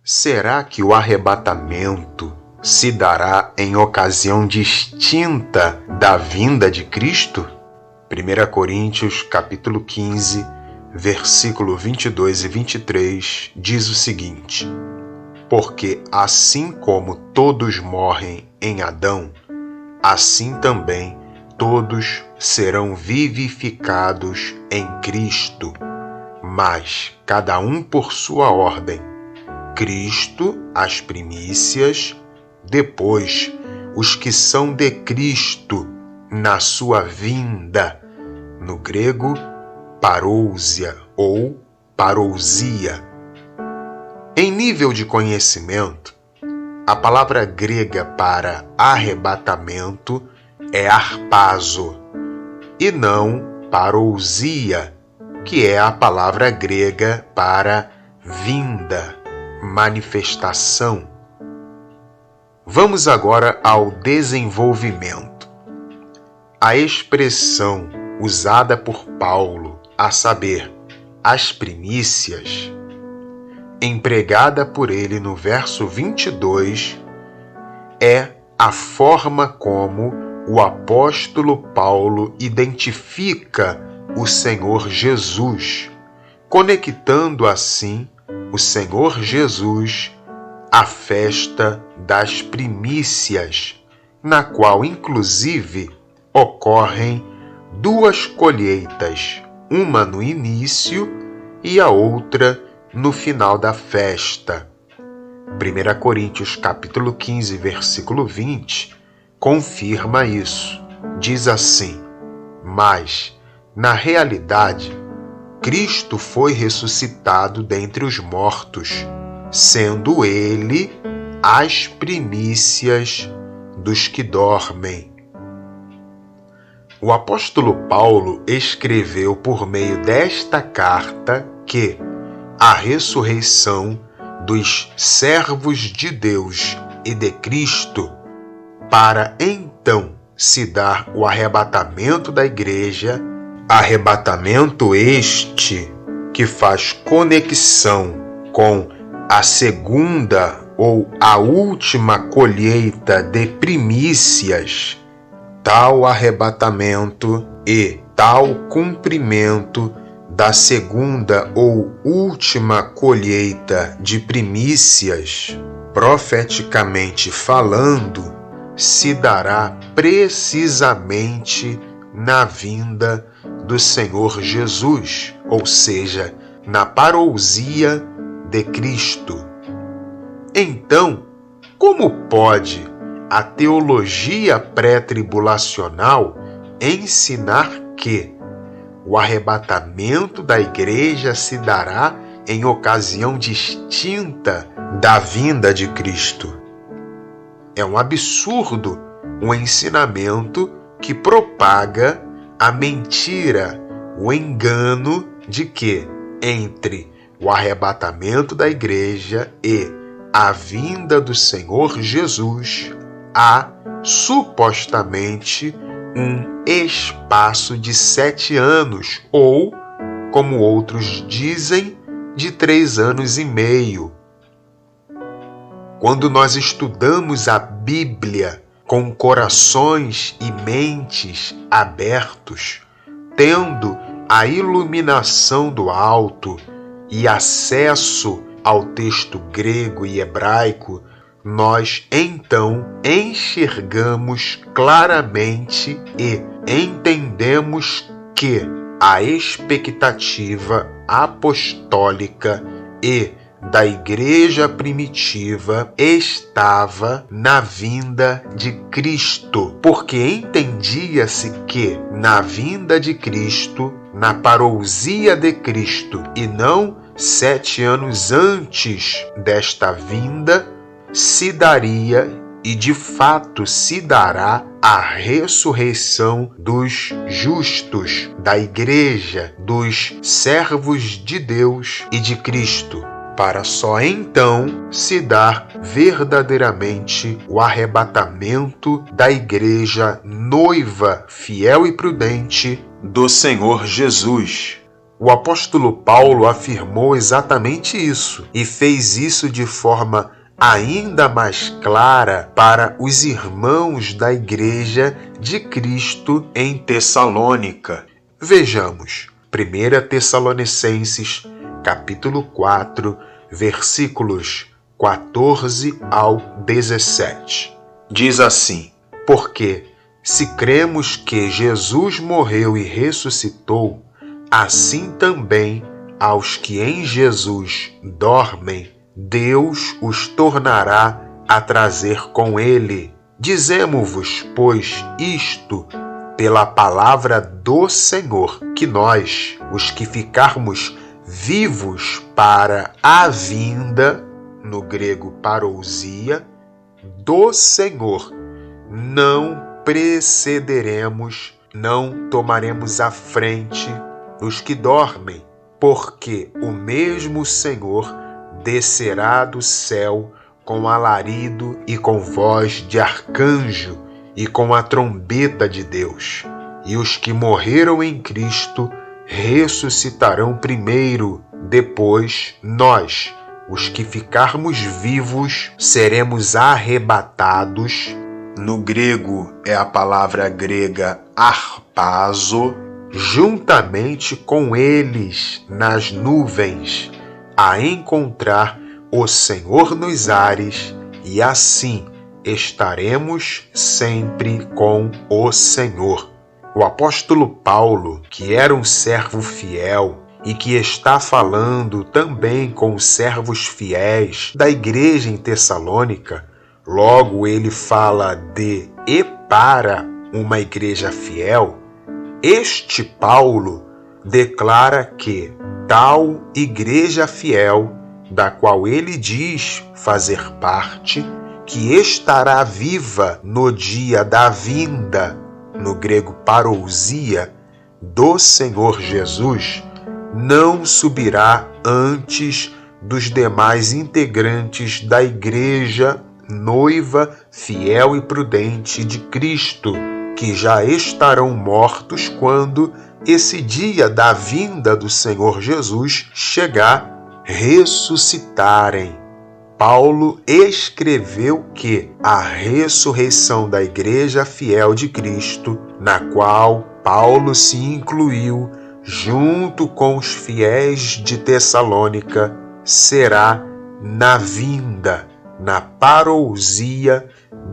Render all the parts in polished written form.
Será que o arrebatamento se dará em ocasião distinta da vinda de Cristo? 1 Coríntios capítulo 15, versículo 22 e 23 diz o seguinte: porque assim como todos morrem em Adão, assim também todos serão vivificados em Cristo, mas cada um por sua ordem. Cristo, as primícias, depois os que são de Cristo na sua vinda, no grego parousia ou parousia. Em nível de conhecimento, a palavra grega para arrebatamento é harpazo e não parousia, que é a palavra grega para vinda, manifestação. Vamos agora ao desenvolvimento. A expressão usada por Paulo, a saber, as primícias, empregada por ele no verso 22, é a forma como o apóstolo Paulo identifica o Senhor Jesus, conectando assim o Senhor Jesus à festa das primícias, na qual, inclusive, ocorrem duas colheitas, uma no início e a outra no final da festa. 1 Coríntios capítulo 15, versículo 20, confirma isso. Diz assim: mas, na realidade, Cristo foi ressuscitado dentre os mortos, sendo ele as primícias dos que dormem. O apóstolo Paulo escreveu por meio desta carta que a ressurreição dos servos de Deus e de Cristo, para então se dar o arrebatamento da igreja, arrebatamento este que faz conexão com a segunda ou a última colheita de primícias, tal arrebatamento e tal cumprimento da segunda ou última colheita de primícias, profeticamente falando, se dará precisamente na vinda do Senhor Jesus, ou seja, na parousia de Cristo. Então, como pode a teologia pré-tribulacional ensinar que o arrebatamento da igreja se dará em ocasião distinta da vinda de Cristo? É um absurdo um ensinamento que propaga a mentira, o engano de que entre o arrebatamento da igreja e a vinda do Senhor Jesus há supostamente um espaço de 7 anos ou, como outros dizem, de 3 anos e meio. Quando nós estudamos a Bíblia com corações e mentes abertos, tendo a iluminação do alto e acesso ao texto grego e hebraico, nós então enxergamos claramente e entendemos que a expectativa apostólica e da igreja primitiva estava na vinda de Cristo, porque entendia-se que na vinda de Cristo, na parousia de Cristo, e não 7 anos antes desta vinda, se daria e de fato se dará a ressurreição dos justos, da igreja, dos servos de Deus e de Cristo, para só então se dar verdadeiramente o arrebatamento da igreja noiva fiel e prudente do Senhor Jesus. O apóstolo Paulo afirmou exatamente isso e fez isso de forma ainda mais clara para os irmãos da Igreja de Cristo em Tessalônica. Vejamos, 1 Tessalonicenses, capítulo 4, versículos 14 ao 17. Diz assim: porque se cremos que Jesus morreu e ressuscitou, assim também aos que em Jesus dormem, Deus os tornará a trazer com ele. Dizemo-vos, pois, isto pela palavra do Senhor, que nós, os que ficarmos vivos para a vinda, no grego parousia, do Senhor, não precederemos, não tomaremos a frente dos que dormem, porque o mesmo Senhor descerá do céu com alarido e com voz de arcanjo e com a trombeta de Deus. E os que morreram em Cristo ressuscitarão primeiro, depois nós, os que ficarmos vivos, seremos arrebatados. No grego é a palavra grega harpazo, juntamente com eles nas nuvens, a encontrar o Senhor nos ares, e assim estaremos sempre com o Senhor. O apóstolo Paulo, que era um servo fiel e que está falando também com os servos fiéis da igreja em Tessalônica, logo ele fala de e para uma igreja fiel. Este Paulo declara que tal igreja fiel, da qual ele diz fazer parte, que estará viva no dia da vinda, no grego parousia, do Senhor Jesus, não subirá antes dos demais integrantes da igreja noiva fiel e prudente de Cristo, que já estarão mortos quando esse dia da vinda do Senhor Jesus chegar, ressuscitarem. Paulo escreveu que a ressurreição da igreja fiel de Cristo, na qual Paulo se incluiu junto com os fiéis de Tessalônica, será na vinda, na parousia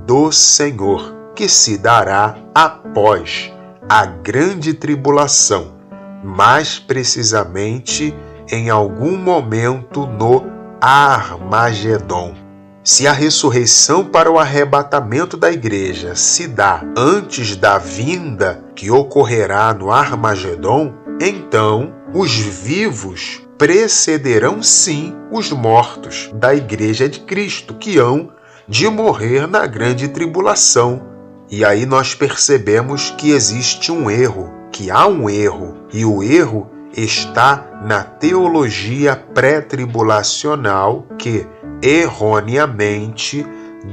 do Senhor, que se dará após a grande tribulação, mais precisamente em algum momento no Armagedon. Se a ressurreição para o arrebatamento da igreja se dá antes da vinda que ocorrerá no Armagedon, então os vivos precederão sim os mortos da igreja de Cristo, que hão de morrer na grande tribulação. E aí nós percebemos que existe um erro, que há um erro, e o erro está na teologia pré-tribulacional que, erroneamente,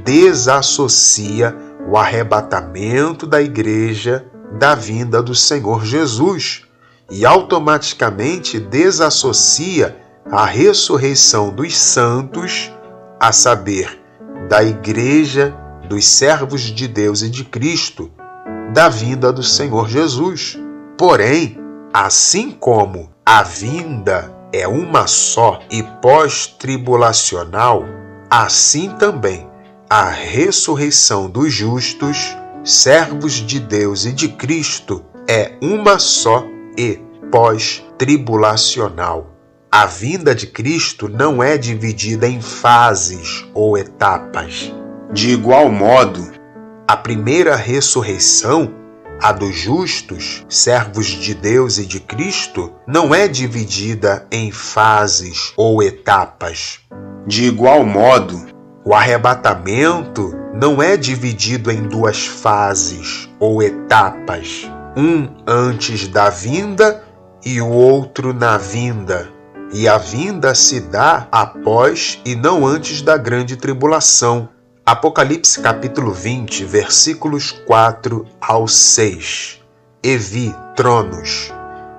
desassocia o arrebatamento da igreja da vinda do Senhor Jesus e automaticamente desassocia a ressurreição dos santos, a saber, da igreja dos servos de Deus e de Cristo, da vinda do Senhor Jesus. Porém, assim como a vinda é uma só e pós-tribulacional, assim também a ressurreição dos justos, servos de Deus e de Cristo, é uma só e pós-tribulacional. A vinda de Cristo não é dividida em fases ou etapas. De igual modo, a primeira ressurreição, a dos justos, servos de Deus e de Cristo, não é dividida em fases ou etapas. De igual modo, o arrebatamento não é dividido em duas fases ou etapas, um antes da vinda e o outro na vinda. E a vinda se dá após e não antes da grande tribulação. Apocalipse capítulo 20, versículos 4 ao 6. E vi tronos,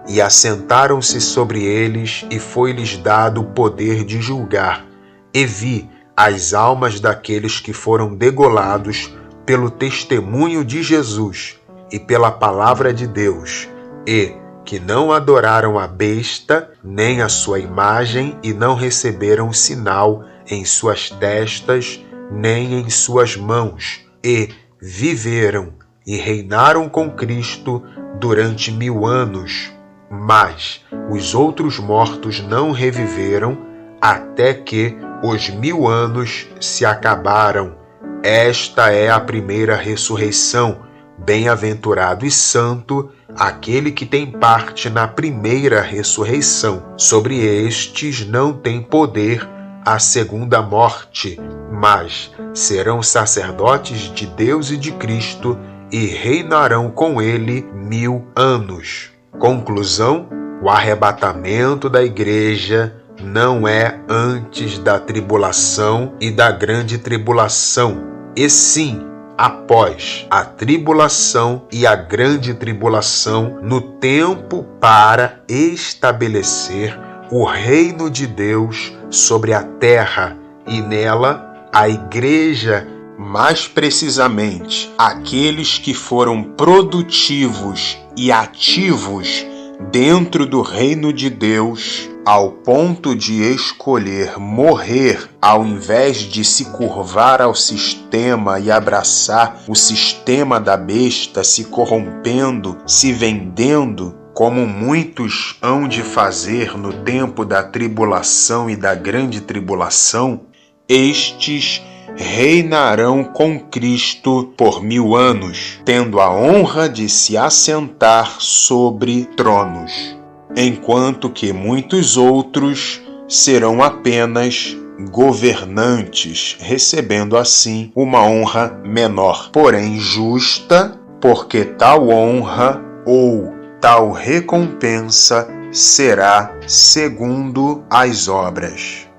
e assentaram-se sobre eles, e foi-lhes dado o poder de julgar. E vi as almas daqueles que foram degolados pelo testemunho de Jesus e pela palavra de Deus, e que não adoraram a besta, nem a sua imagem, e não receberam sinal em suas testas, nem em suas mãos, e viveram e reinaram com Cristo durante 1000 anos. Mas os outros mortos não reviveram, até que os 1000 anos se acabaram. Esta é a primeira ressurreição. Bem-aventurado e santo aquele que tem parte na primeira ressurreição. Sobre estes não tem poder a segunda morte, mas serão sacerdotes de Deus e de Cristo e reinarão com ele 1000 anos. Conclusão: o arrebatamento da igreja não é antes da tribulação e da grande tribulação, e sim após a tribulação e a grande tribulação, no tempo para estabelecer o reino de Deus sobre a terra, e nela a igreja, mais precisamente aqueles que foram produtivos e ativos dentro do reino de Deus, ao ponto de escolher morrer ao invés de se curvar ao sistema e abraçar o sistema da besta, se corrompendo, se vendendo, como muitos hão de fazer no tempo da tribulação e da grande tribulação, estes reinarão com Cristo por 1000 anos, tendo a honra de se assentar sobre tronos, enquanto que muitos outros serão apenas governantes, recebendo assim uma honra menor, porém justa, porque tal honra ou tal recompensa será segundo as obras.